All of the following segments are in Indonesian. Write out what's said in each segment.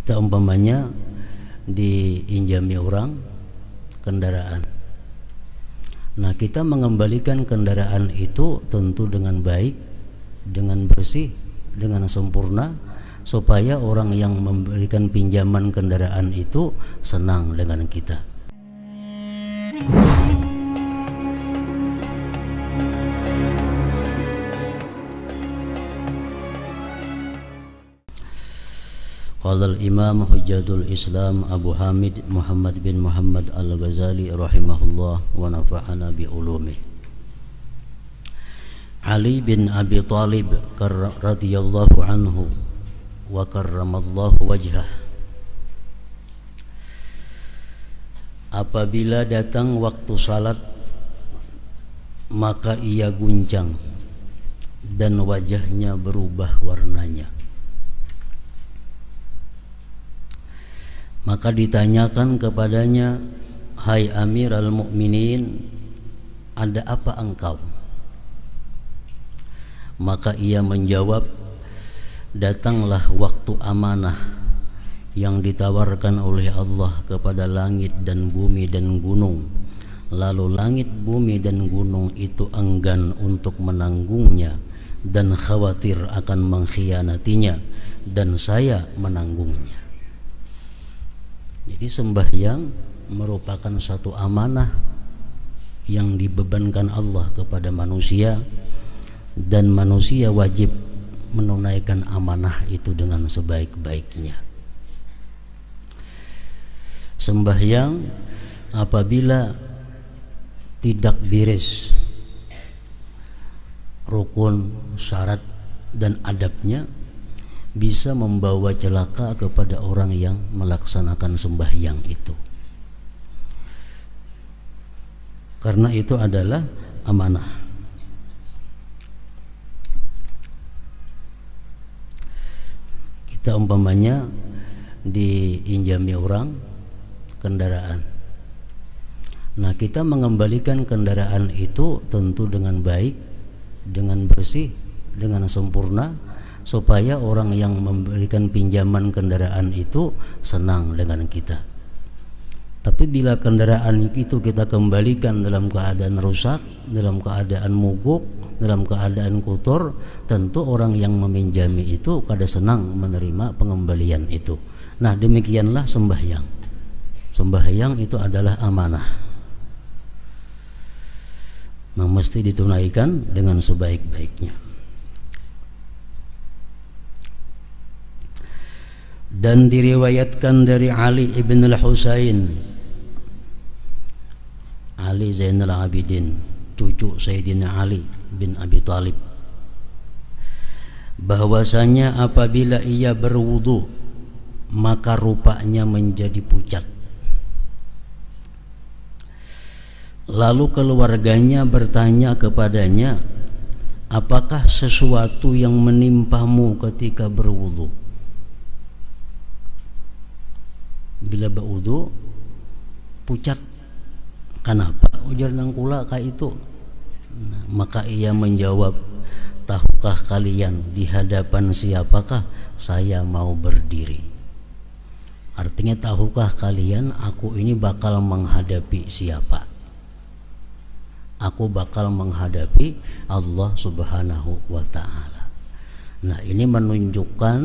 Kita umpamanya diinjami orang kendaraan. Nah, kita mengembalikan kendaraan itu tentu dengan baik, dengan bersih, dengan sempurna, supaya orang yang memberikan pinjaman kendaraan itu senang dengan kita. Qala al-Imam Hujjatul Islam Abu Hamid Muhammad bin Muhammad Al-Ghazali rahimahullah wa nafa'ana bi ulumih. Ali bin Abi Thalib radhiyallahu anhu wa karramallahu wajhah. Apabila datang waktu salat, maka ia guncang dan wajahnya berubah warnanya. Maka ditanyakan kepadanya, "Hai Amirul Mukminin, ada apa engkau?" Maka ia menjawab, "Datanglah waktu amanah yang ditawarkan oleh Allah kepada langit dan bumi dan gunung. Lalu langit, bumi dan gunung itu enggan untuk menanggungnya dan khawatir akan mengkhianatinya, dan saya menanggungnya." Jadi sembahyang merupakan satu amanah yang dibebankan Allah kepada manusia, dan manusia wajib menunaikan amanah itu dengan sebaik-baiknya. Sembahyang apabila tidak beres rukun, syarat dan adabnya, bisa membawa celaka kepada orang yang melaksanakan sembahyang itu. Karena itu adalah amanah. Kita umpamanya diinjami orang kendaraan. Nah, kita mengembalikan kendaraan itu tentu dengan baik, dengan bersih, dengan sempurna, supaya orang yang memberikan pinjaman kendaraan itu senang dengan kita. Tapi bila kendaraan itu kita kembalikan dalam keadaan rusak, dalam keadaan mogok, dalam keadaan kotor, tentu orang yang meminjami itu kada senang menerima pengembalian itu. Nah, demikianlah sembahyang. Sembahyang itu adalah amanah, yang mesti ditunaikan dengan sebaik-baiknya. Dan diriwayatkan dari Ali ibn al-Husain, Ali Zainal Abidin, cucu Sayyidina Ali bin Abi Thalib, bahwasanya apabila ia berwudu, maka rupanya menjadi pucat. Lalu keluarganya bertanya kepadanya, "Apakah sesuatu yang menimpamu ketika berwudu?" Bila berwudu pucat, kenapa? Ujar nangkula ka itu. Nah, maka ia menjawab, "Tahukah kalian di hadapan siapakah saya mau berdiri?" Artinya, tahukah kalian aku ini bakal menghadapi siapa? Aku bakal menghadapi Allah Subhanahu wa ta'ala. Nah, ini menunjukkan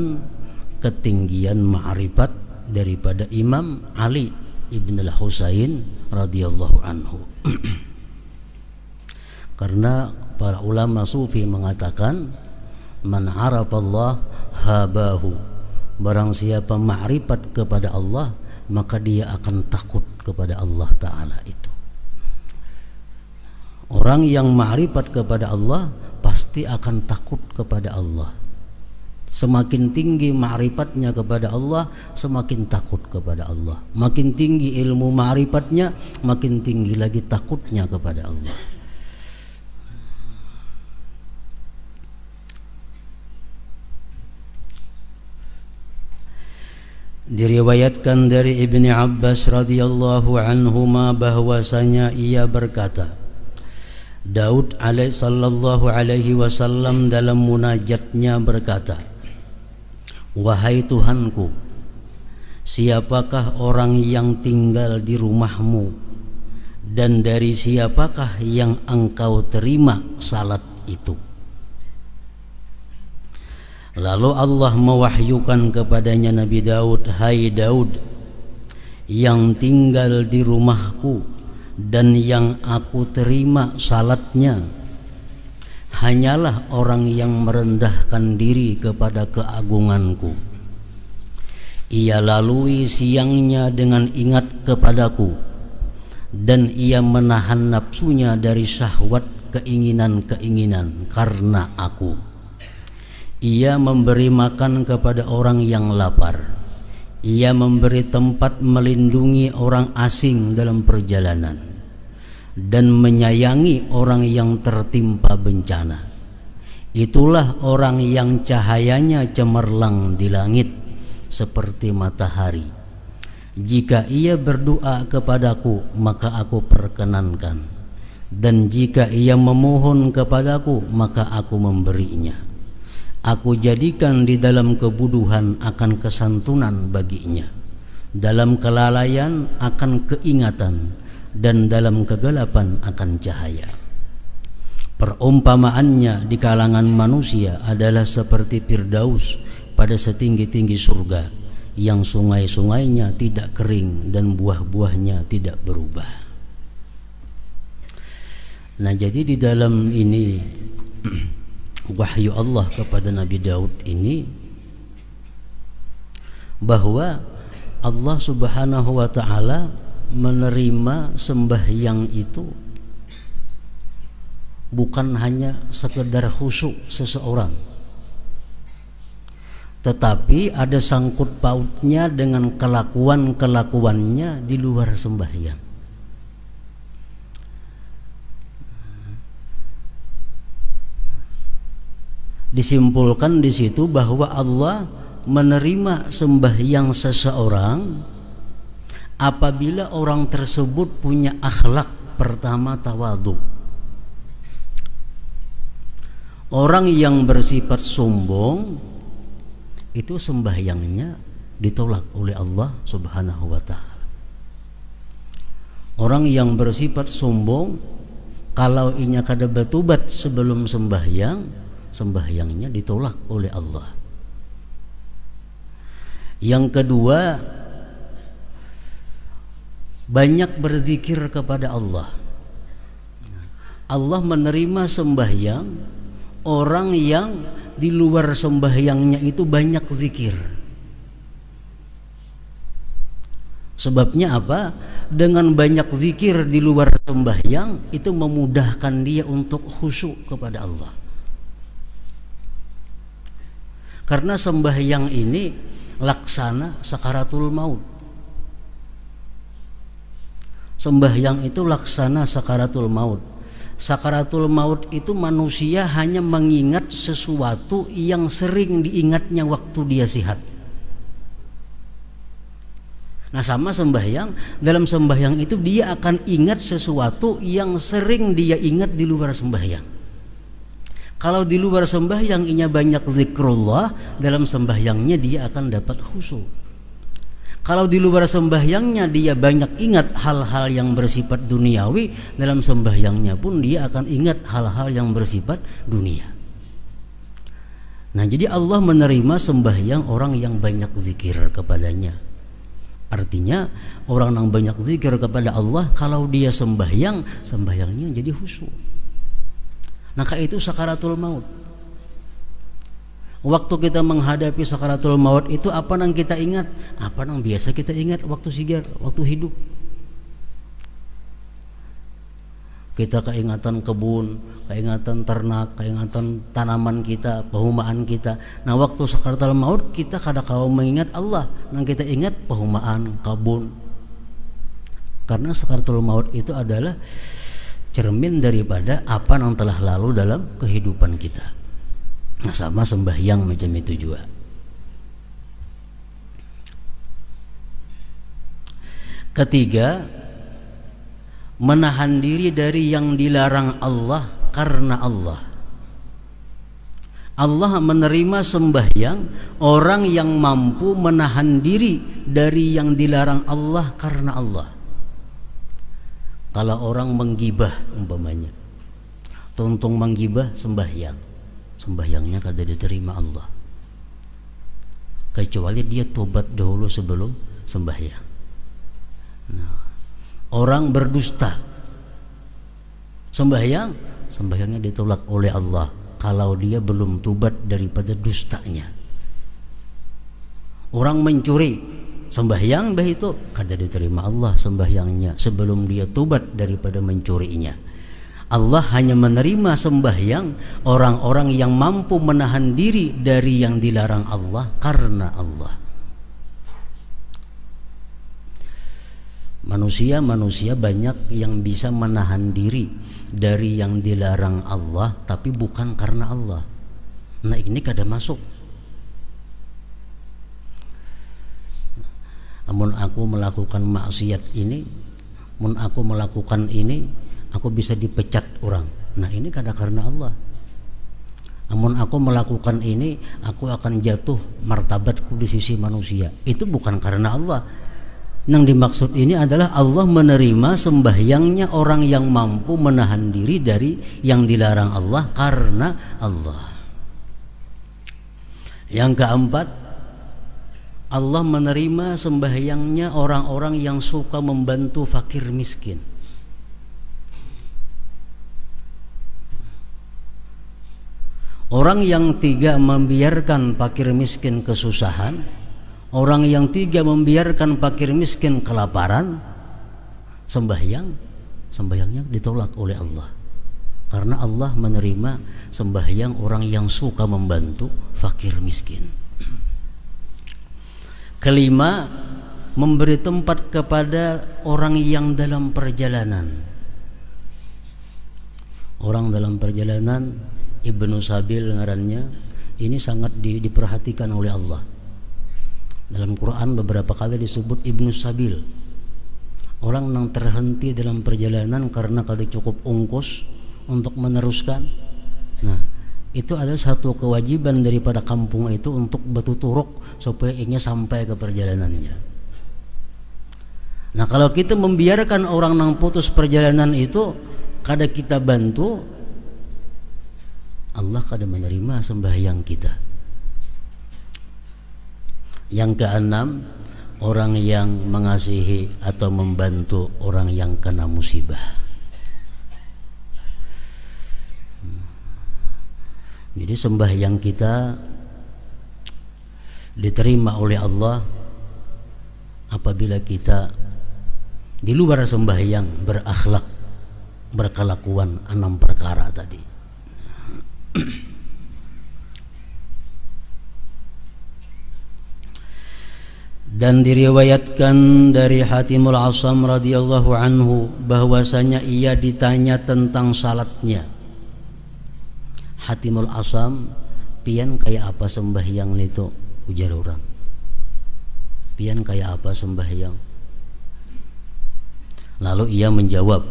ketinggian ma'rifat daripada Imam Ali ibn al-Husain radhiyallahu anhu. Karena para ulama sufi mengatakan, "Man arafallah habahu." Barang siapa ma'rifat kepada Allah, maka dia akan takut kepada Allah Ta'ala itu. Orang yang ma'rifat kepada Allah pasti akan takut kepada Allah. Semakin tinggi ma'rifatnya kepada Allah, semakin takut kepada Allah. Makin tinggi ilmu ma'rifatnya, makin tinggi lagi takutnya kepada Allah. Diriwayatkan dari Ibni Abbas radhiyallahu anhuma bahwasanya ia berkata, Daud sallallahu alaihi wasallam dalam munajatnya berkata, "Wahai Tuhanku, siapakah orang yang tinggal di rumahmu dan dari siapakah yang engkau terima salat itu? Lalu Allah mewahyukan kepadanya Nabi Daud, hai Daud, yang tinggal di rumahku dan yang aku terima salatnya hanyalah orang yang merendahkan diri kepada keagunganku. Ia lalui siangnya dengan ingat kepadaku, dan ia menahan nafsunya dari syahwat keinginan-keinginan karena aku. Ia memberi makan kepada orang yang lapar. Ia memberi tempat melindungi orang asing dalam perjalanan, dan menyayangi orang yang tertimpa bencana. Itulah orang yang cahayanya cemerlang di langit seperti matahari. Jika ia berdoa kepadaku, maka aku perkenankan, dan jika ia memohon kepadaku, maka aku memberinya. Aku jadikan di dalam kebodohan akan kesantunan baginya, dalam kelalaian akan keingatan, dan dalam kegelapan akan cahaya. Perumpamaannya di kalangan manusia adalah seperti Firdaus pada setinggi-tinggi surga, yang sungai-sungainya tidak kering dan buah-buahnya tidak berubah. Nah, jadi di dalam ini wahyu Allah kepada Nabi Daud ini, bahwa Allah Subhanahu wa ta'ala menerima sembahyang itu bukan hanya sekedar khusyuk seseorang, tetapi ada sangkut pautnya dengan kelakuan-kelakuannya di luar sembahyang. Disimpulkan di situ bahwa Allah menerima sembahyang seseorang apabila orang tersebut punya akhlak. Pertama, tawadhu. Orang yang bersifat sombong itu sembahyangnya ditolak oleh Allah Subhanahu wa ta'ala. Orang yang bersifat sombong, kalau inya kada bertobat sebelum sembahyang, sembahyangnya ditolak oleh Allah. Yang kedua, banyak berzikir kepada Allah. Allah menerima sembahyang orang yang di luar sembahyangnya itu banyak zikir. Sebabnya apa? Dengan banyak zikir di luar sembahyang itu memudahkan dia untuk khusyuk kepada Allah. Karena sembahyang ini laksana sakaratul maut. Sembahyang itu laksana sakaratul maut. Sakaratul maut itu manusia hanya mengingat sesuatu yang sering diingatnya waktu dia sehat. Nah, sama sembahyang, dalam sembahyang itu dia akan ingat sesuatu yang sering dia ingat di luar sembahyang. Kalau di luar sembahyang inya banyak zikrullah, dalam sembahyangnya dia akan dapat khusyuk. Kalau di luar sembahyangnya dia banyak ingat hal-hal yang bersifat duniawi, dalam sembahyangnya pun dia akan ingat hal-hal yang bersifat dunia. Nah, jadi Allah menerima sembahyang orang yang banyak zikir kepadanya. Artinya orang yang banyak zikir kepada Allah, kalau dia sembahyang, sembahyangnya jadi khusyuk. Maka itu sakaratul maut. Waktu kita menghadapi sakaratul maut itu apa yang kita ingat? Apa yang biasa kita ingat waktu sigar, waktu hidup? Kita keingatan kebun, keingatan ternak, keingatan tanaman kita, perumahan kita. Nah, waktu sakaratul maut kita kada kau mengingat Allah, yang kita ingat perumahan, kebun. Karena sakaratul maut itu adalah cermin daripada apa yang telah lalu dalam kehidupan kita. Nah, sama sembahyang macam itu juga. Ketiga, menahan diri dari yang dilarang Allah karena Allah. Allah menerima sembahyang orang yang mampu menahan diri dari yang dilarang Allah karena Allah. Kalau orang menggibah umpamanya, tuntung menggibah sembahyang, sembahyangnya kada diterima Allah, kecuali dia tobat dahulu sebelum sembahyang. Nah, orang berdusta sembahyang, sembahyangnya ditolak oleh Allah kalau dia belum tobat daripada dustanya. Orang mencuri sembahyang bah itu kada diterima Allah sembahyangnya sebelum dia tobat daripada mencurinya. Allah hanya menerima sembahyang orang-orang yang mampu menahan diri dari yang dilarang Allah karena Allah. Manusia banyak yang bisa menahan diri dari yang dilarang Allah tapi bukan karena Allah. Nah, ini kada masuk. Amun aku melakukan maksiat ini, mun aku melakukan ini, aku bisa dipecat orang. Nah, ini kada karena Allah. Amun aku melakukan ini, aku akan jatuh martabatku di sisi manusia. Itu bukan karena Allah. Yang dimaksud ini adalah Allah menerima sembahyangnya orang yang mampu menahan diri dari yang dilarang Allah karena Allah. Yang keempat, Allah menerima sembahyangnya orang-orang yang suka membantu fakir miskin. Orang yang tiga membiarkan fakir miskin kesusahan, orang yang tiga membiarkan fakir miskin kelaparan, sembahyangnya ditolak oleh Allah. Karena Allah menerima sembahyang orang yang suka membantu fakir miskin. Kelima, memberi tempat kepada orang yang dalam perjalanan. Orang dalam perjalanan, Ibnu Sabil ngarannya, ini sangat diperhatikan oleh Allah. Dalam Quran beberapa kali disebut Ibnu Sabil. Orang yang terhenti dalam perjalanan karena kada cukup ongkos untuk meneruskan. Nah, itu adalah satu kewajiban daripada kampung itu untuk bertuturuk supaya ingin sampai ke perjalanannya. Nah, kalau kita membiarkan orang yang putus perjalanan itu kada kita bantu, Allah kada menerima sembahyang kita. Yang keenam, orang yang mengasihi atau membantu orang yang kena musibah. Jadi sembahyang kita diterima oleh Allah apabila kita di luar sembahyang berakhlak, berkelakuan 6 perkara tadi. Dan diriwayatkan dari Hatimul Asam radhiyallahu anhu bahwasanya ia ditanya tentang salatnya. Hatimul Asam, pian kayak apa sembahyang itu? Ujar orang. Pian kayak apa sembahyang? Lalu ia menjawab,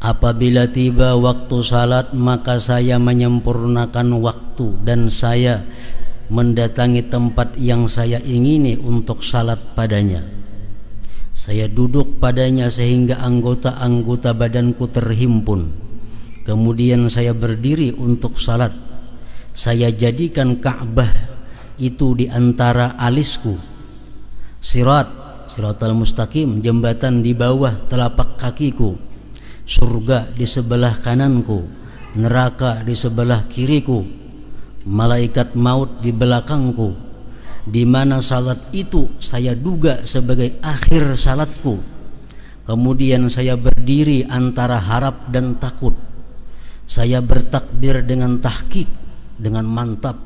apabila tiba waktu salat maka saya menyempurnakan waktu dan saya mendatangi tempat yang saya ingini untuk salat padanya. Saya duduk padanya sehingga anggota-anggota badanku terhimpun. Kemudian saya berdiri untuk salat. Saya jadikan Ka'bah itu di antara alisku. Siratal mustaqim, jembatan di bawah telapak kakiku. Surga di sebelah kananku, neraka di sebelah kiriku. Malaikat maut di belakangku. Di mana salat itu saya duga sebagai akhir salatku. Kemudian saya berdiri antara harap dan takut. Saya bertakbir dengan tahqiq, dengan mantap.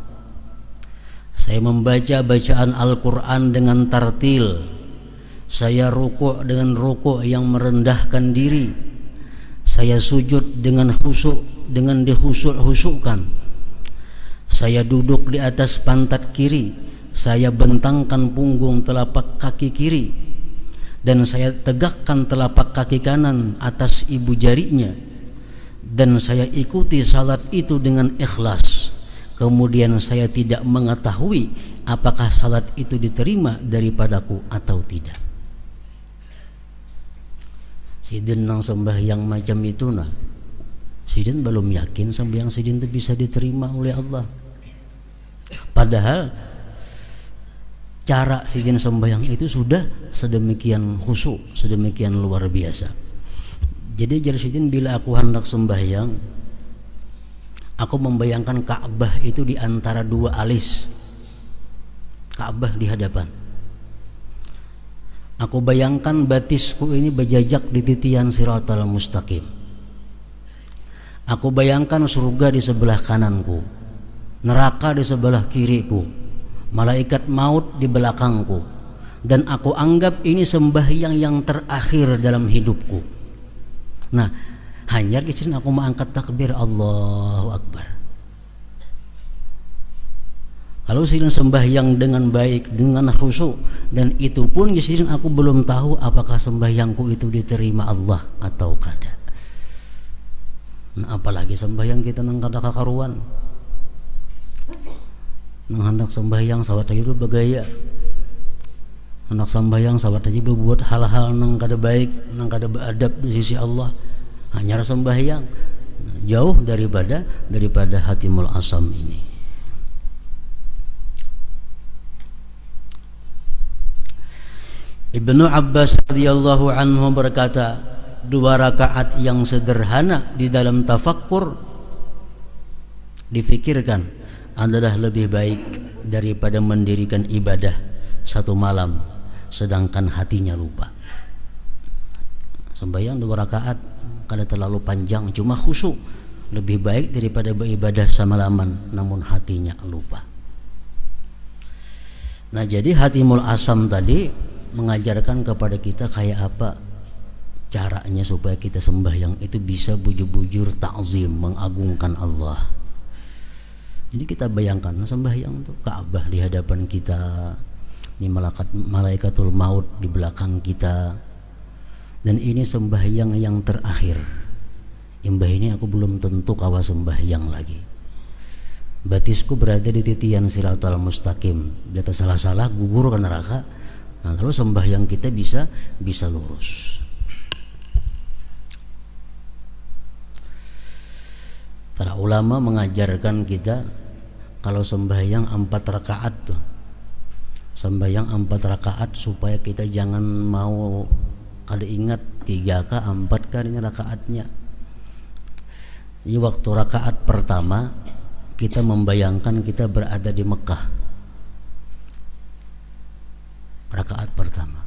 Saya membaca bacaan Al-Quran dengan tartil. Saya rukuk dengan rukuk yang merendahkan diri. Saya sujud dengan khusyuk, dengan dikhusyuk-khusyukkan. Saya duduk di atas pantat kiri. Saya bentangkan punggung telapak kaki kiri. Dan saya tegakkan telapak kaki kanan atas ibu jarinya. Dan saya ikuti salat itu dengan ikhlas kemudian saya tidak mengetahui apakah salat itu diterima daripadaku atau tidak. Sidin nang sembahyang macam itu nah, sidin belum yakin sembahyang sidin itu bisa diterima oleh Allah. Padahal cara sidin sembahyang itu sudah sedemikian khusyuk, sedemikian luar biasa. Jadi jar sidin, bila aku hendak sembahyang, aku membayangkan Ka'bah itu di antara dua alis. Ka'bah di hadapan. Aku bayangkan batisku ini berjajak di titian Shiratal Mustaqim. Aku bayangkan surga di sebelah kananku, neraka di sebelah kiriku, malaikat maut di belakangku, dan aku anggap ini sembahyang yang terakhir dalam hidupku. Nah, hanya di sini aku mengangkat takbir Allahu Akbar. Kalau sidin sembahyang dengan baik, dengan khusyuk, dan itu pun sidin aku belum tahu apakah sembahyangku itu diterima Allah atau kada. Nah, apalagi sembahyang kita nang kada kakaruan, nang hendak sembahyang sawat aja bergaya, hendak sembahyang sawat aja berbuat hal-hal nang kada baik, nang kada beradab di sisi Allah. Hanya sembahyang jauh daripada hatimul asam ini. Ibnu Abbas radhiyallahu anhu berkata, 2 rakaat yang sederhana di dalam tafakkur difikirkan adalah lebih baik daripada mendirikan ibadah 1 malam sedangkan hatinya lupa. Sembahyang 2 rakaat kada terlalu panjang, cuma khusyuk, lebih baik daripada beribadah semalaman namun hatinya lupa. Nah, jadi hatimul asam tadi mengajarkan kepada kita kayak apa caranya supaya kita sembahyang itu bisa bujur-bujur ta'zim, mengagungkan Allah. Jadi kita bayangkan sembahyang itu Ka'bah di hadapan kita, ini malaikatul maut di belakang kita, dan ini sembahyang yang terakhir. Imbah ini aku belum tentu kawa sembahyang lagi. Batisku berada di titian Shiratal Mustaqim, di atas salah-salah gugur ke neraka. Nah, kalau sembahyang kita bisa lurus. Para ulama mengajarkan kita kalau sembahyang 4 rakaat tuh, sembahyang 4 rakaat supaya kita jangan mau kada ingat 3 kah 4 kah ini rakaatnya. Di waktu rakaat pertama kita membayangkan kita berada di Mekah. Rakaat pertama.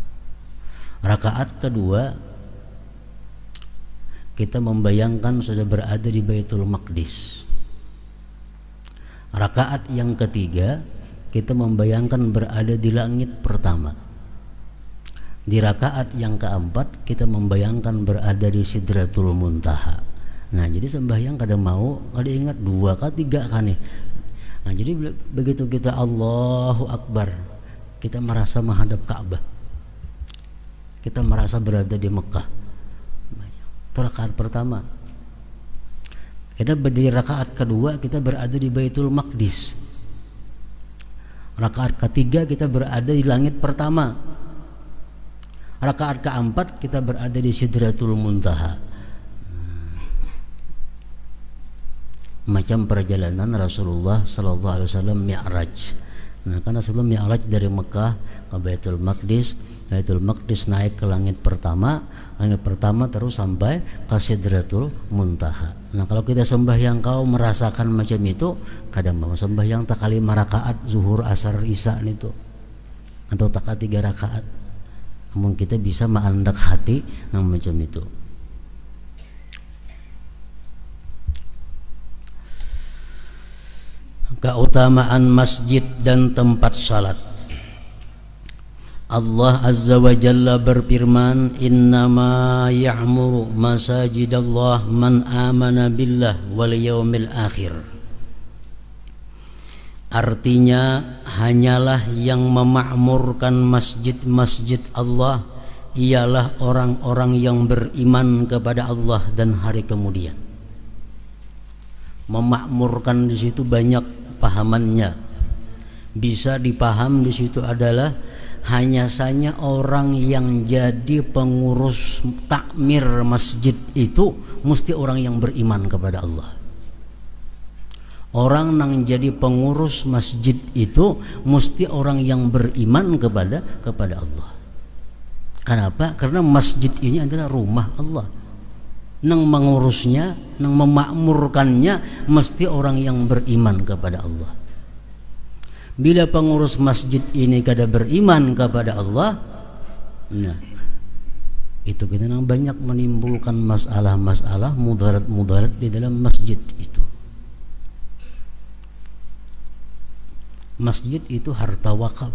Rakaat kedua kita membayangkan sudah berada di Baitul Maqdis. Rakaat yang ketiga kita membayangkan berada di langit pertama. Di rakaat yang keempat kita membayangkan berada di Sidratul Muntaha. Nah, jadi sembahyang kada mau kada ingat 2 kah 3 kah nih. Nah, jadi begitu kita Allahu Akbar, kita merasa menghadap Ka'bah, kita merasa berada di Mekah. Itu rakaat pertama. Kita berdiri rakaat kedua kita berada di Baitul Maqdis. Rakaat ketiga kita berada di langit pertama. Rakaat keempat kita berada di Sidratul Muntaha. Macam perjalanan Rasulullah sallallahu alaihi wasallam Mi'raj. Nah, karena sebelum Mi'raj dari Mekah ke Baitul Maqdis, Baitul Maqdis naik ke langit pertama terus sampai ke Sidratul Muntaha. Nah, kalau kita sembahyang kau merasakan macam itu, kadang mau sembahyang tak kali 5 rakaat zuhur, asar, isya itu, atau tak 3 rakaat. Namun kita bisa mengandak hati yang macam itu. Keutamaan masjid dan tempat salat. Allah Azza wa Jalla berfirman, innama ya'muru masajidallah man amana billah wal yaumil akhir. Artinya, hanyalah yang memakmurkan masjid-masjid Allah ialah orang-orang yang beriman kepada Allah dan hari kemudian. Memakmurkan di situ banyak pahamannya. Bisa dipaham di situ adalah hanya saja orang yang jadi pengurus takmir masjid itu mesti orang yang beriman kepada Allah. Orang yang jadi pengurus masjid itu mesti orang yang beriman kepada Allah. Kenapa? Karena masjid ini adalah rumah Allah. Nang mengurusnya, nang memakmurkannya mesti orang yang beriman kepada Allah. Bila pengurus masjid ini kada beriman kepada Allah, nah itu kita banyak menimbulkan masalah-masalah mudarat-mudarat di dalam masjid itu. Masjid itu harta wakaf.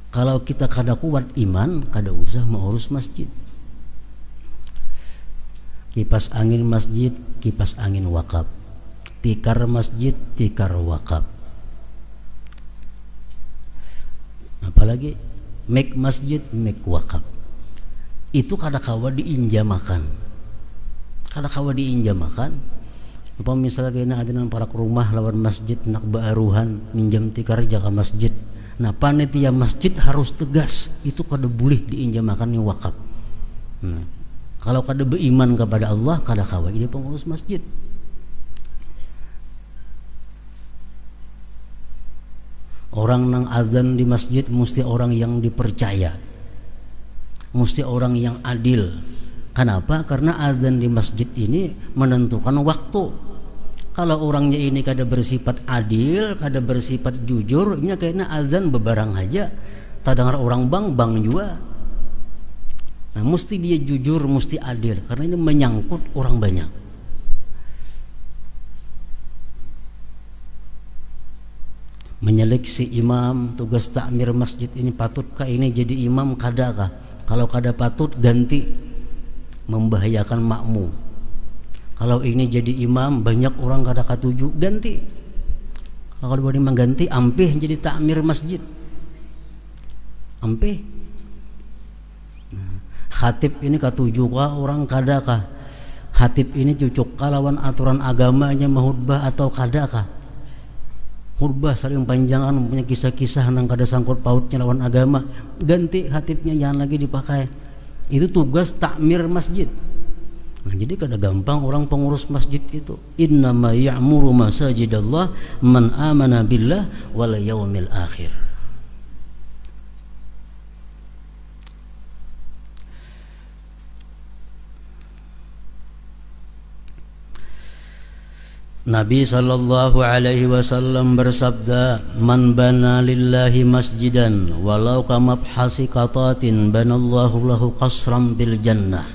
Kalau kita kada kuat iman, kada usah mengurus masjid. Kipas angin masjid, kipas angin wakaf. Tikar masjid, tikar wakaf. Apalagi make masjid, make wakaf. Itu kada kawa diinjamakan. Kada kawa diinjamakan. Apa misalnya kena ada para rumah lawan masjid nak baaruhan minjam tikar jaga masjid. Nah panitia masjid harus tegas, itu kada boleh diinjamakan yang wakaf. Nah, kalau kada beriman kepada Allah, kada kawa ini pengurus masjid. Orang nang azan di masjid mesti orang yang dipercaya, mesti orang yang adil. Kenapa? Karena azan di masjid ini menentukan waktu. Kalau orangnya ini kada bersifat adil, kada bersifat jujur, ini kayaknya azan bebarang aja. Tak dengar orang bang juga. Nah, mesti dia jujur, mesti adil, karena ini menyangkut orang banyak. Menyeleksi imam, tugas takmir masjid ini patutkah ini jadi imam, kadakah? Kalau kada patut ganti, membahayakan makmum. Kalau ini jadi imam banyak orang kada katuju, ganti. Kalau boleh mengganti, ampih jadi takmir masjid, ampih. Khatib ini katuju kah orang kada kah? Khatib ini cocok lawan aturan agamanya mahutbah atau kada kah? Khutbah saling panjangan, punya kisah-kisah nang kada sangkut pautnya lawan agama, ganti khatibnya, jangan lagi dipakai. Itu tugas takmir masjid. Nah, jadi kada gampang orang pengurus masjid itu. Innama ya'muru masajidallah man amana billah wal yaumil akhir. Nabi sallallahu alaihi wasallam bersabda, "Man bana lillahi masjidan walau kamabhasi qatatin banallahu lahu qasran bil jannah."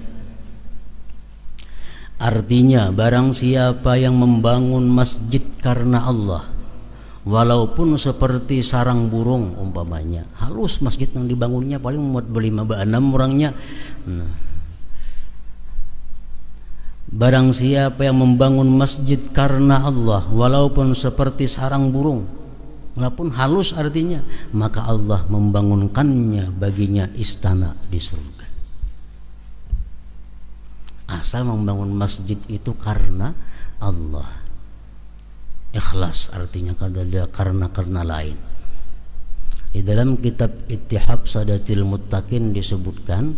Artinya, barang siapa yang membangun masjid karena Allah, walaupun seperti sarang burung umpamanya, halus masjid yang dibangunnya paling muat 5-6 orangnya. Nah, barang siapa yang membangun masjid karena Allah, walaupun seperti sarang burung, walaupun halus artinya, maka Allah membangunkannya baginya istana di surga. Asal membangun masjid itu karena Allah, ikhlas artinya, kada ada karena lain. Di dalam kitab Ittihab Sadatil Muttaqin disebutkan,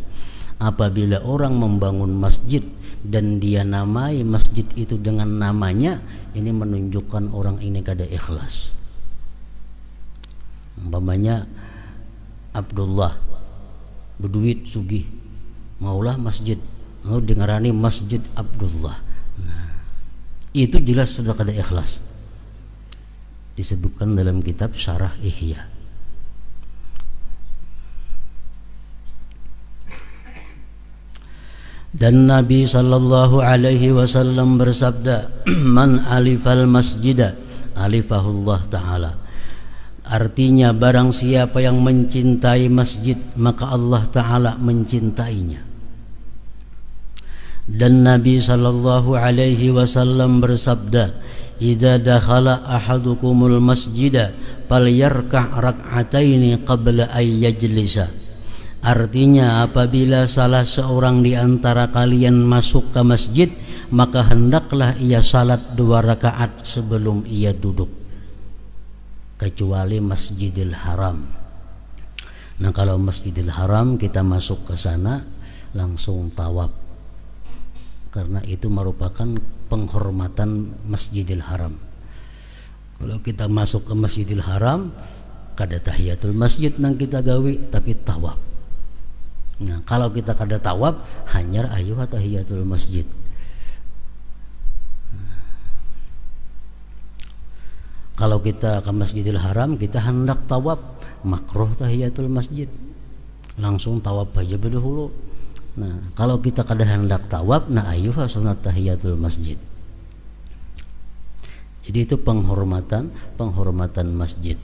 apabila orang membangun masjid dan dia namai masjid itu dengan namanya, ini menunjukkan orang ini kada ikhlas. Umpamanya Abdullah berduit sugih, maulah masjid, mau dengarani Masjid Abdullah. Nah, itu jelas sudah kada ikhlas. Disebutkan dalam kitab Syarah Ihya. Dan Nabi sallallahu alaihi wasallam bersabda, "Man alifal masjida alifahullah ta'ala." Artinya, barang siapa yang mencintai masjid, maka Allah Ta'ala mencintainya. Dan Nabi sallallahu alaihi wasallam bersabda, "Idza dakhala ahadukumul masjida falyarka' rak'ataini qabla ay yajlisa." Artinya, apabila salah seorang di antara kalian masuk ke masjid, maka hendaklah ia salat 2 rakaat sebelum ia duduk, kecuali Masjidil Haram. Nah, kalau Masjidil Haram kita masuk ke sana langsung tawaf, karena itu merupakan penghormatan Masjidil Haram. Kalau kita masuk ke Masjidil Haram, kada tahiyatul masjid nang kita gawi, tapi tawaf. Nah, kalau kita kada tawaf, hanyar ayuh tahiyatul masjid. Kalau kita ke Masjidil Haram, kita hendak tawaf, makruh tahiyatul masjid, langsung tawaf aja dahulu. Nah, kalau kita kada hendak tawaf, nah ayuh sunat tahiyatul masjid. Jadi itu penghormatan masjid.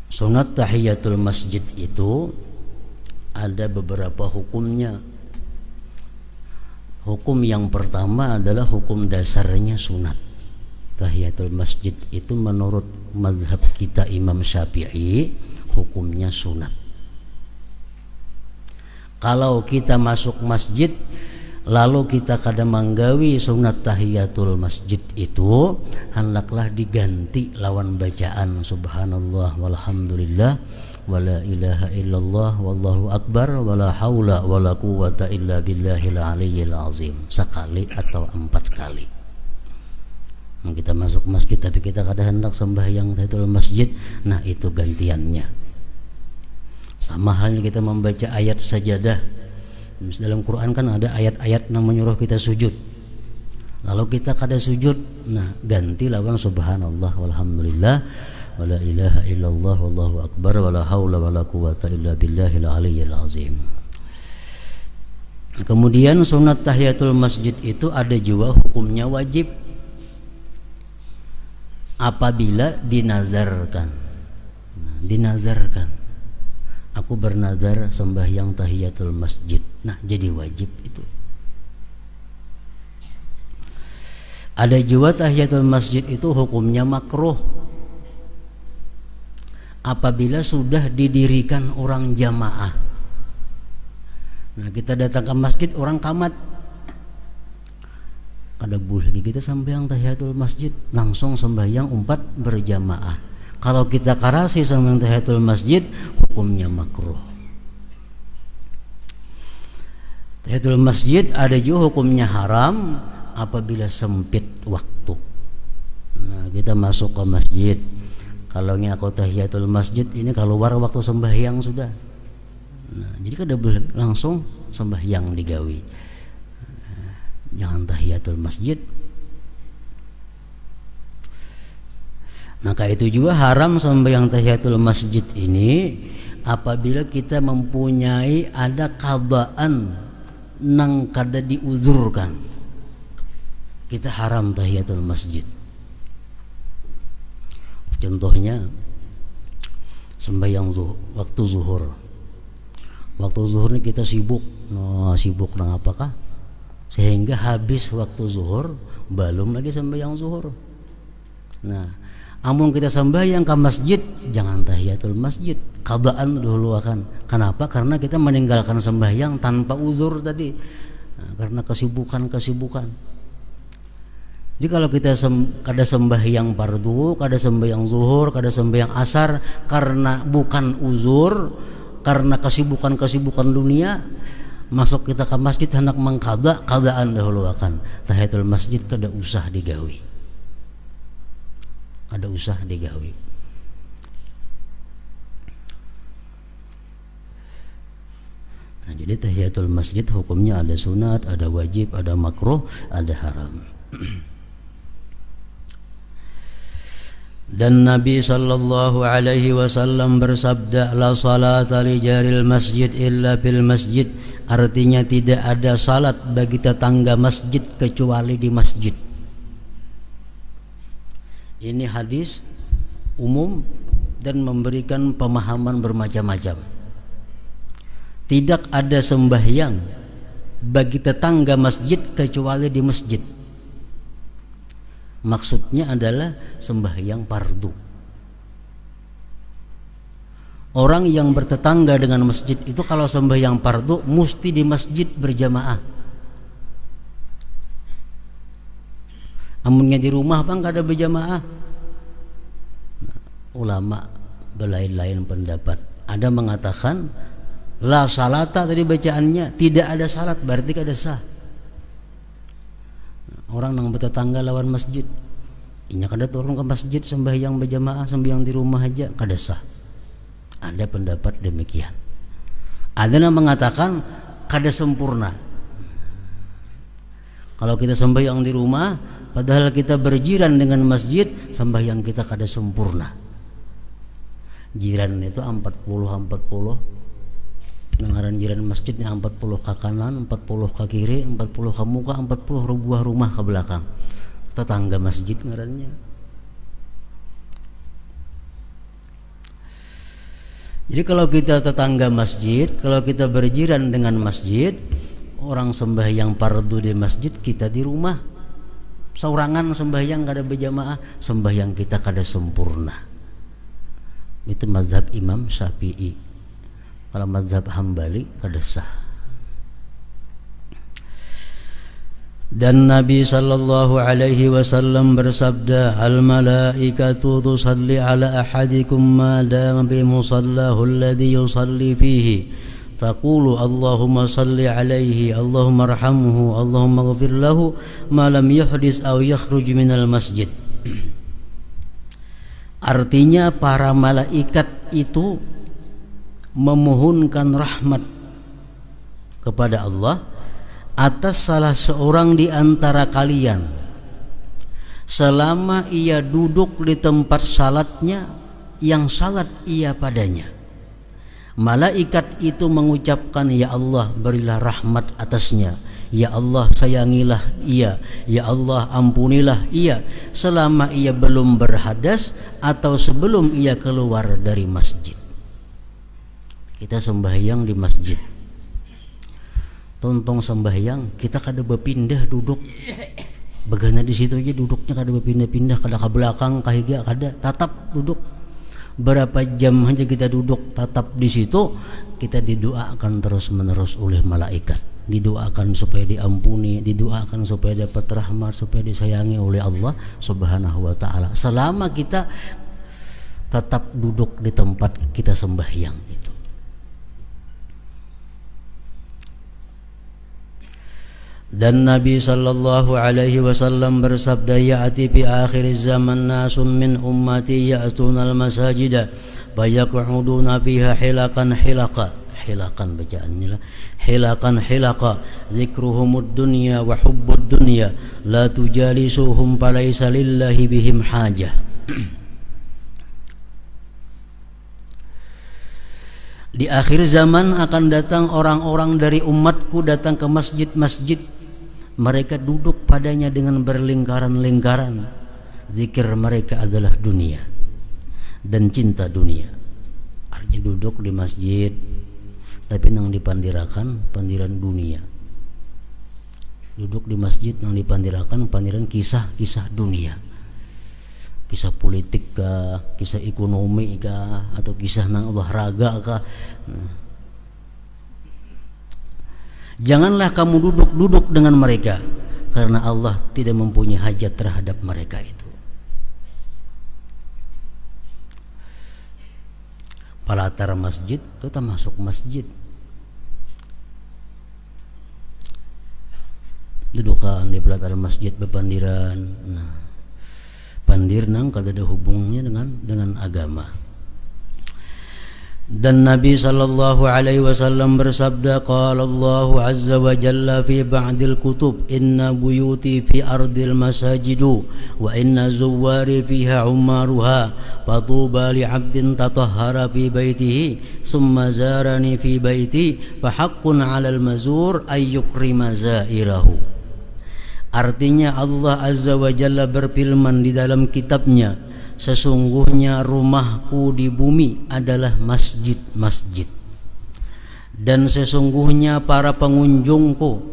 Sunat tahiyatul masjid itu ada beberapa hukumnya. Hukum yang pertama adalah hukum dasarnya sunat. Tahiyatul masjid itu menurut mazhab kita Imam Syafi'i hukumnya sunat. Kalau kita masuk masjid lalu kita kada manggawi sunat tahiyatul masjid itu, hendaklah diganti lawan bacaan subhanallah walhamdulillah wala ilaha illallah wallahu akbar wala haula wala quwata illa billahil aliyyil azim, sekali atau 4 kali. Kita masuk masjid tapi kita kada hendak sembahyang tahiyatul masjid, nah itu gantiannya. Sama halnya kita membaca ayat sajadah. Dalam Quran kan ada ayat-ayat yang menyuruh kita sujud. Lalu kita kada sujud, nah ganti lawan subhanallah walhamdulillah wala ilaha illallah wallahu akbar wala haula wala quwata illa billahil aliyyil azim. Kemudian sunat tahiyatul masjid itu ada juga hukumnya wajib apabila dinazarkan. Dinazarkan, aku bernazar sembahyang tahiyatul masjid, nah jadi wajib itu. Ada juga tahiyatul masjid itu hukumnya makruh apabila sudah didirikan orang jamaah. Nah, kita datang ke masjid orang kamat, kada boleh lagi kita sembahyang tahiyatul masjid, langsung sembahyang 4 berjamaah. Kalau kita karasi sembahyang tahiyatul masjid, hukumnya makruh. Tahiyatul masjid ada juga hukumnya haram apabila sempit waktu. Nah, kita masuk ke masjid, kalau aku tahiyatul masjid ini keluar waktu sembahyang sudah. Nah, jadi kada boleh langsung sembahyang digawi. Jangan tahiyatul masjid. Maka itu juga haram sembahyang tahiyatul masjid ini apabila kita mempunyai ada qadaan nang kada diuzurkan. Kita haram tahiyatul masjid. Contohnya sembahyang waktu zuhur. Waktu zuhur ini kita sibuk. Sibuk nang apakah? Sehingga habis waktu zuhur belum lagi sembahyang zuhur. Nah, amun kita sembahyang ke masjid, jangan tahiyatul masjid, qadaan dulu akan. Kenapa? Karena kita meninggalkan sembahyang tanpa uzur tadi. Nah, karena kesibukan. Jadi kalau kita kada sembahyang fardu, kada sembahyang zuhur, kada sembahyang asar karena bukan uzur, karena kesibukan dunia, masuk kita ke masjid hendak mengqada, qadaan dahulu akan. Tahiyatul masjid kada usah digawi. Kada usah digawi. Nah, jadi tahiyatul masjid hukumnya ada sunat, ada wajib, ada makruh, ada haram. Dan Nabi sallallahu alaihi wasallam bersabda, la salata li jaril masjid illa fil masjid. Artinya tidak ada salat bagi tetangga masjid kecuali di masjid. Ini hadis umum dan memberikan pemahaman bermacam-macam. Tidak ada sembahyang bagi tetangga masjid kecuali di masjid. Maksudnya adalah sembahyang fardu. Orang yang bertetangga dengan masjid itu kalau sembahyang fardu mesti di masjid berjamaah. Amunnya di rumah bang gak ada berjamaah. Nah, ulama berlain-lain pendapat. Ada mengatakan la salata tadi bacaannya tidak ada salat berarti kada sah. Orang yang bertetangga lawan masjid, inya kada turun ke masjid sembahyang berjamaah, sembahyang di rumah aja kada sah. Ada pendapat demikian. Ada yang mengatakan kada sempurna. Kalau kita sembahyang di rumah padahal kita berjiran dengan masjid, sembahyang kita kada sempurna. Jiran itu 40 Nengaran jiran masjidnya 40 ke kanan, 40 ke kiri, 40 ke muka, 40 buah rumah ke belakang. Tetangga masjid ngarannya. Jadi kalau kita tetangga masjid, kalau kita berjiran dengan masjid, orang sembahyang fardu di masjid, kita di rumah saurangan sembahyang kada berjamaah, sembahyang kita kada sempurna. Itu mazhab Imam Syafi'i. Kalau mazhab Hambali kada sah. Dan Nabi sallallahu alaihi wasallam bersabda, al malaikatu tusalli ala ahadikum ma dama bi musallahu alladhi yusalli fihi taqulu Allahumma salli alaihi Allahumma arhamhu Allahumma ighfir lahu ma lam yuhdis aw yakhruj minal masjid. Artinya para malaikat itu memohonkan rahmat kepada Allah atas salah seorang di antara kalian selama ia duduk di tempat salatnya yang salat ia padanya. Malaikat itu mengucapkan, ya Allah berilah rahmat atasnya, ya Allah sayangilah ia, ya Allah ampunilah ia selama ia belum berhadas atau sebelum ia keluar dari masjid. Kita sembahyang di masjid, tontong sembahyang kita kada berpindah duduk begana di situ aja duduknya kada berpindah-pindah, kada ke belakang kahiga kada, tatap duduk. Berapa jam aja kita duduk tatap di situ, kita didoakan terus-menerus oleh malaikat, didoakan supaya diampuni, didoakan supaya dapat rahmat, supaya disayangi oleh Allah Subhanahu wa taala selama kita tetap duduk di tempat kita sembahyang itu. Dan Nabi sallallahu alaihi wasallam bersabda, ya'ti fi akhir zaman nasun min ummati ya'tuna al-masajida fayaq'uduna fiha hilakan bacaannya lah, hilaqa dzikruhumud dunya wa hubbud dunya la tujalisuhum falaysa lillahi bihim hajah. Di akhir zaman akan datang orang-orang dari umatku datang ke masjid-masjid. Mereka duduk padanya dengan berlingkaran-lingkaran. Zikir mereka adalah dunia dan cinta dunia. Artinya duduk di masjid tapi nang dipandirakan pandiran dunia. Duduk di masjid nang dipandirakan pandiran kisah-kisah dunia. Kisah politik kah, kisah ekonomi kah, atau kisah nang olahraga kah. Janganlah kamu duduk dengan mereka, karena Allah tidak mempunyai hajat terhadap mereka itu. Palatar masjid itu termasuk masjid. Dudukan di palatar masjid bepandiran. Nah, pandir nang kada ada hubungannya dengan agama. Dan Nabi sallallahu alaihi wasallam bersabda, qala Allah azza wa jalla fi ba'dil kutub, inna buyuti fi ardil masajidu wa inna zuwari fiha umaruha fatuba li 'abdin tatahhara fi baitihi summa zarani fi baiti fa haqqun 'alal mazur ay yukrima zairahu. Artinya Allah azza wa jalla berfirman di dalam kitabnya, sesungguhnya rumahku di bumi adalah masjid-masjid, dan sesungguhnya para pengunjungku,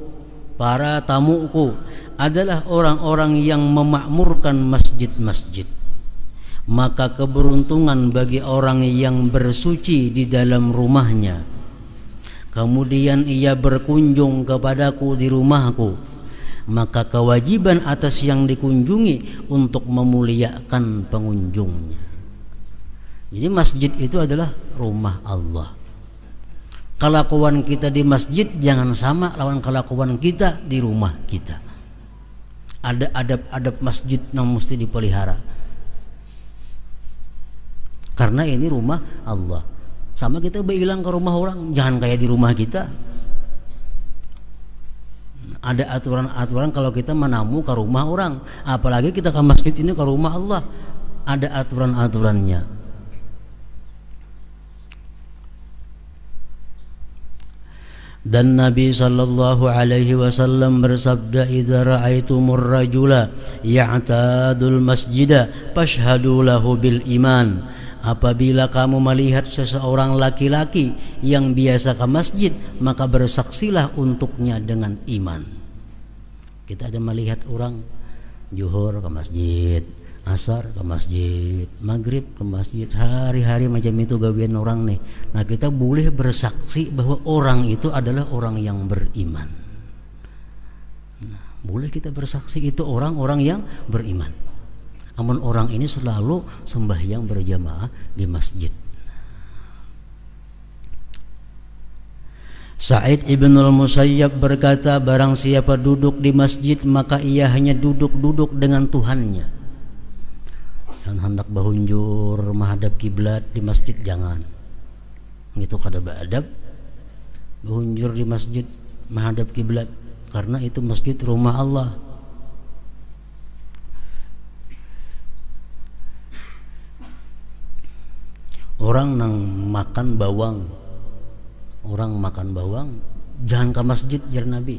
para tamuku adalah orang-orang yang memakmurkan masjid-masjid. maka keberuntungan bagi orang yang bersuci di dalam rumahnya. Kemudian ia berkunjung kepadaku di rumahku, maka kewajiban atas yang dikunjungi untuk memuliakan pengunjungnya. Jadi masjid itu adalah rumah Allah. Kelakuan kita di masjid jangan sama lawan kelakuan kita di rumah kita. Ada adab-adab masjid yang mesti dipelihara, karena ini rumah Allah. Sama kita bilang ke rumah orang, jangan kayak di rumah kita. Ada aturan-aturan kalau kita menamu ke rumah orang, apalagi kita ke masjid ini ke rumah Allah, ada aturan-aturannya. Dan Nabi sallallahu alaihi wasallam bersabda, "Idza ra'aitumur rajula ya'tadul masjida fashhadu lahu bil iman." Apabila kamu melihat seseorang laki-laki yang biasa ke masjid, maka bersaksilah untuknya dengan iman. Kita ada melihat orang zuhur ke masjid, asar ke masjid, maghrib ke masjid, hari-hari macam itu gawian orang nih. Nah, kita boleh bersaksi bahwa orang itu adalah orang yang beriman. Nah, boleh kita bersaksi itu orang-orang yang beriman. Namun orang ini selalu sembahyang berjamaah di masjid. Sa'id ibn al-Musayyab berkata, barang siapa duduk di masjid maka ia hanya duduk-duduk dengan Tuhannya. Yang hendak bahunjur menghadap kiblat di masjid jangan. Itu kada beadab. Bahunjur di masjid menghadap kiblat, karena itu masjid rumah Allah. Orang nang makan bawang, orang makan bawang jangan ke masjid jar Nabi.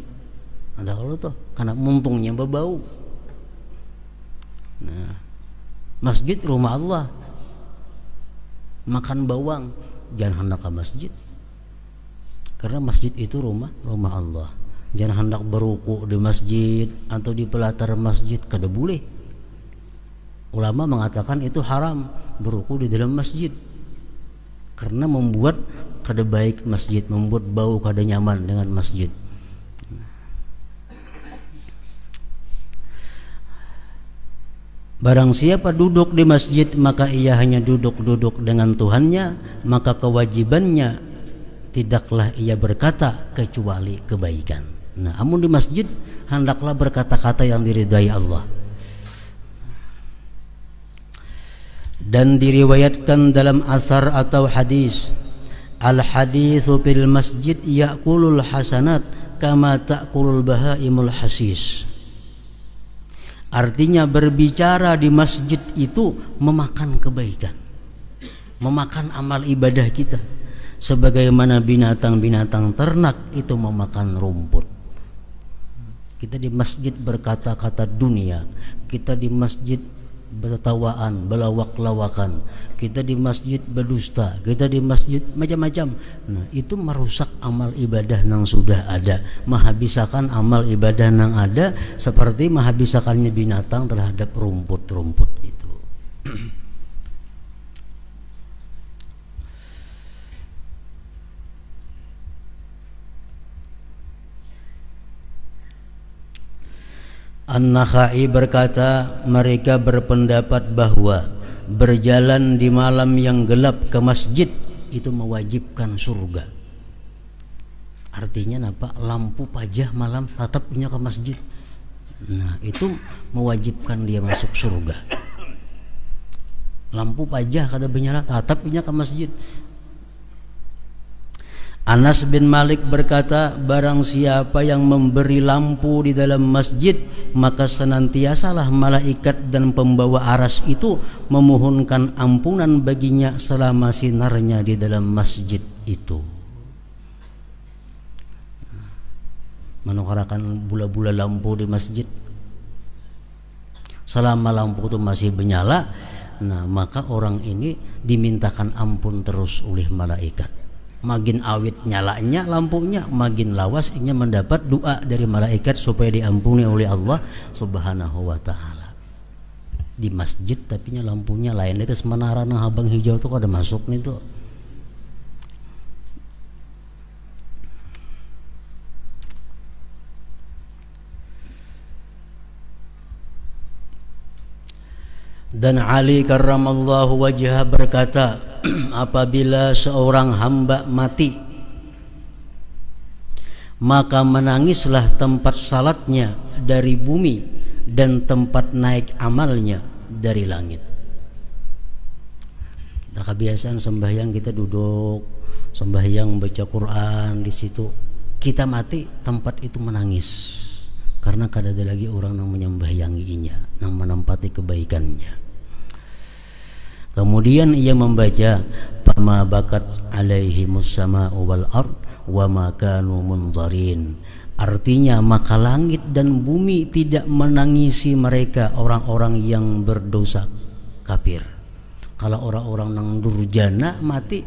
Ada kalau tuh karena muntungnya berbau. Nah, masjid rumah Allah. Makan bawang jangan hendak ke masjid, karena masjid itu rumah Allah. Jangan hendak beruku di masjid atau di pelatar masjid, kada boleh. Ulama mengatakan itu haram beruku di dalam masjid, karena membuat kada baik masjid, membuat bau kada nyaman dengan masjid. Barang siapa duduk di masjid maka ia hanya duduk-duduk dengan Tuhannya, maka kewajibannya tidaklah ia berkata kecuali kebaikan. Nah, amun di masjid hendaklah berkata-kata yang diridai Allah. Dan diriwayatkan dalam asar atau hadis, al-haditsu fil masjid ya'kulul hasanat kama ta'kulul bahaimul hasis. Artinya berbicara di masjid itu memakan kebaikan, memakan amal ibadah kita, sebagaimana binatang-binatang ternak itu memakan rumput. Kita di masjid berkata-kata dunia, kita di masjid bertawaan, belawak-lawakan, kita di masjid berdusta, kita di masjid macam-macam. Nah, itu merusak amal ibadah yang sudah ada, menghabiskan amal ibadah yang ada, seperti menghabiskannya binatang terhadap rumput-rumput itu. An-Nakhai berkata, mereka berpendapat bahwa berjalan di malam yang gelap ke masjid itu mewajibkan surga. Artinya apa? Lampu pajah malam tetapnya ke masjid. Nah, itu mewajibkan dia masuk surga. Lampu pajah kada menyala tetapnya ke masjid. Anas bin Malik berkata, barang siapa yang memberi lampu di dalam masjid, maka senantiasalah malaikat dan pembawa aras itu memohonkan ampunan baginya selama sinarnya di dalam masjid itu. Menukarakan bula-bula lampu di masjid, selama lampu itu masih menyala, nah maka orang ini dimintakan ampun terus oleh malaikat. Makin awit nyalanya lampunya, makin lawas ia mendapat doa dari malaikat supaya diampuni oleh Allah Subhanahu wa ta'ala. di masjid tapi lampunya lain. Itu menara nang abang hijau tuh ada masuk nih tuh. Dan Ali karramallahu wajhah berkata, apabila seorang hamba mati, maka menangislah tempat salatnya dari bumi dan tempat naik amalnya dari langit. Kita kebiasaan sembahyang, kita duduk sembahyang baca Quran, di situ kita mati tempat itu menangis karena kada ada lagi orang yang menyembahyanginya, yang menempati kebaikannya. Kemudian ia membaca, "Fama bakat alaihimus sama'u wal ard wa ma kanu munzarin." Artinya, maka langit dan bumi tidak menangisi mereka, orang-orang yang berdosa kafir. Kalau orang-orang yang durjana mati,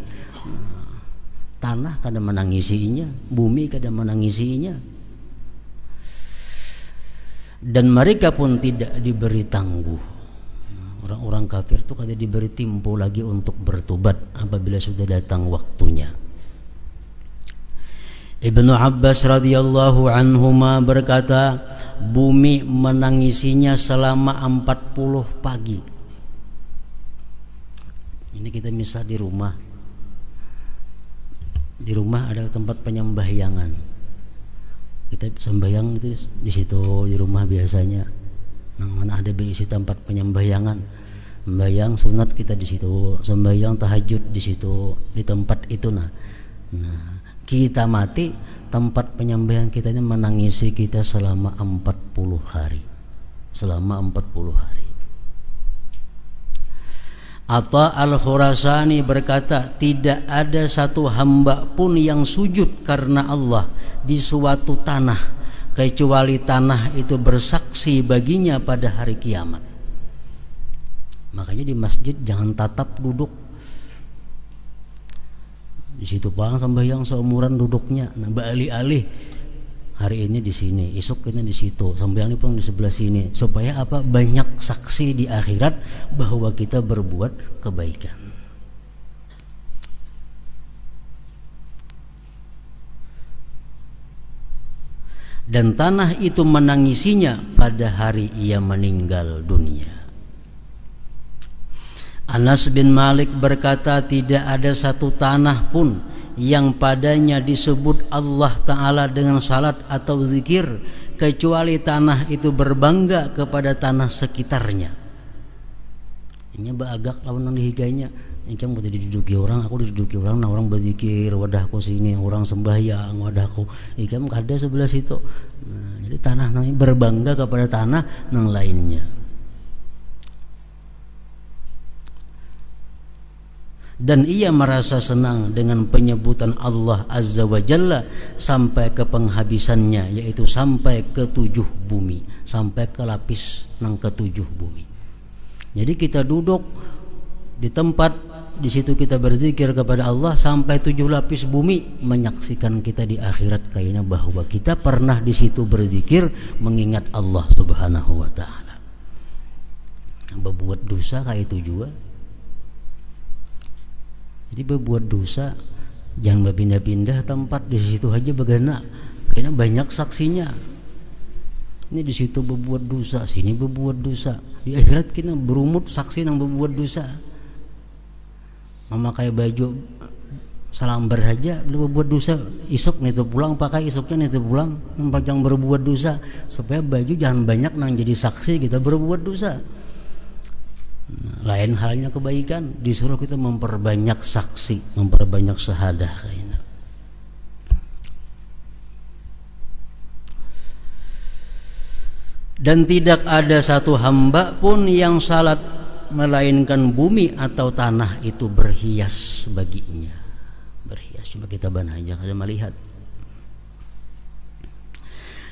tanah kada menangisinya, bumi kada menangisinya. Dan mereka pun tidak diberi tangguh. Orang-orang kafir itu kada diberi tempo lagi untuk bertobat apabila sudah datang waktunya. Ibnu Abbas radhiyallahu anhuma berkata, bumi menangisinya selama 40 pagi. Ini kita misal di rumah. Di rumah ada tempat penyembahyangan. Kita sembahyang itu di situ di rumah biasanya. Nang mana ada berisi tempat penyembahyangan, sembahyang sunat kita di situ, sembahyang tahajud di situ, di tempat itu. Nah, kita mati, tempat penyembahyangan kita ini menangisi kita selama 40 hari. Selama 40 hari. Atha al-Khurasani berkata, tidak ada satu hamba pun yang sujud karena Allah di suatu tanah kecuali tanah itu bersaksi baginya pada hari kiamat. Makanya di masjid jangan tatap duduk. Di situ bang sembahyang seumuran duduknya. Nah, beralih-alih. Hari ini di sini, esok ini di situ, sembahyang pun di sebelah sini. Supaya apa? Banyak saksi di akhirat bahwa kita berbuat kebaikan. Dan tanah itu menangisinya pada hari ia meninggal dunia. Anas bin Malik berkata, tidak ada satu tanah pun yang padanya disebut Allah Ta'ala dengan salat atau zikir kecuali tanah itu berbangga kepada tanah sekitarnya. Ini bagak lawan higainya. Ini kan mau diduduki orang, aku diduduki orang, nah orang berzikir, wadahku sini, orang sembahyang, wadahku, ikan ada sebelah situ. Nah, jadi tanah namanya berbangga kepada tanah yang lainnya. Dan ia merasa senang dengan penyebutan Allah Azza wa Jalla sampai ke penghabisannya, yaitu sampai ke 7 bumi, sampai ke lapis yang ke-7 bumi. Jadi kita duduk di tempat, di situ kita berzikir kepada Allah sampai 7 lapis bumi menyaksikan kita di akhirat kayaknya bahwa kita pernah di situ berzikir mengingat Allah Subhanahu wa taala. Berbuat dosa kayak itu juga. Jadi berbuat dosa jangan berpindah-pindah tempat, di situ aja begana. Kayaknya banyak saksinya. Ini di situ berbuat dosa, sini berbuat dosa. Di akhirat kita berumut saksi yang berbuat dosa. Memakai baju salambar saja berbuat dosa, isuk nih tuh pulang pakai, isuknya nih tuh pulang jangan berbuat dosa, supaya baju jangan banyak nang jadi saksi kita berbuat dosa. Nah, lain halnya kebaikan, disuruh kita memperbanyak saksi, memperbanyak syahadah kayaknya. Dan tidak ada satu hamba pun yang salat melainkan bumi atau tanah itu berhias baginya. Berhias, cuma kita banah aja kada melihat.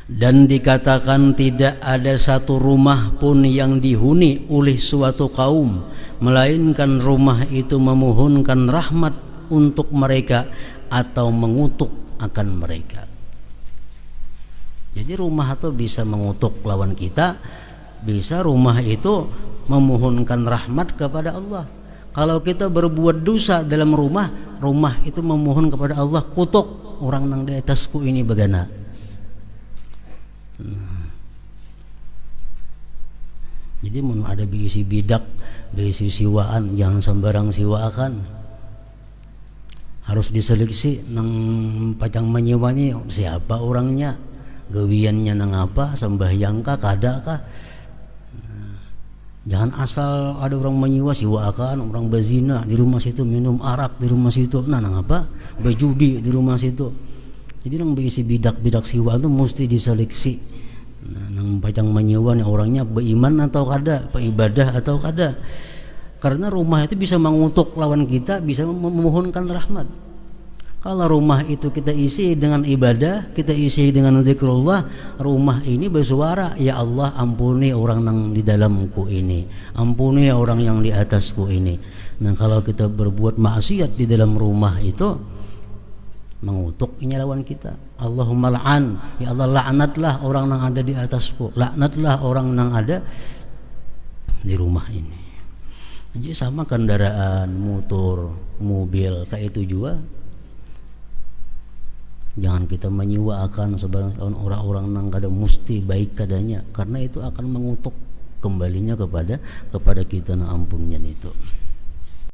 Dan dikatakan tidak ada satu rumah pun yang dihuni oleh suatu kaum melainkan rumah itu memohonkan rahmat untuk mereka atau mengutuk akan mereka. Jadi rumah itu bisa mengutuk lawan kita, bisa rumah itu memohonkan rahmat kepada Allah. Kalau kita berbuat dosa dalam rumah itu memohon kepada Allah, kutuk orang nang di atasku ini bagana. Jadi mun ada bisi bidak, bisi siwaan, jangan sembarang siwaakan. Harus diseleksi nang pacang menyiwani siapa orangnya, gawiannya nang apa, sembahyang kah, kada kah. Jangan asal ada orang menyiwa siwaakan, orang berzina di rumah situ, minum arak di rumah situ, nang apa, berjudi di rumah situ. Jadi nang bisi bidak siwaan itu mesti diseleksi. Nang pacang menyewa nih orangnya beriman atau kada, beribadah atau kada. Karena rumah itu bisa mengutuk lawan kita, bisa memohonkan rahmat. Kalau rumah itu kita isi dengan ibadah, kita isi dengan zikrullah, rumah ini bersuara, ya Allah ampuni orang yang di dalamku ini, ampuni orang yang di atasku ini. Nah kalau kita berbuat maksiat di dalam rumah itu mengutuk ini lawan kita. Allahumma la'an, ya Allah laknatlah orang yang ada di atasku, laknatlah orang yang ada di rumah ini. Jadi sama kendaraan, motor, mobil kayak itu juga. Jangan kita menyiwaakan sebarang orang-orang yang kada mesti baik kadanya, karena itu akan mengutuk kembalinya kepada kita na ampunnya itu.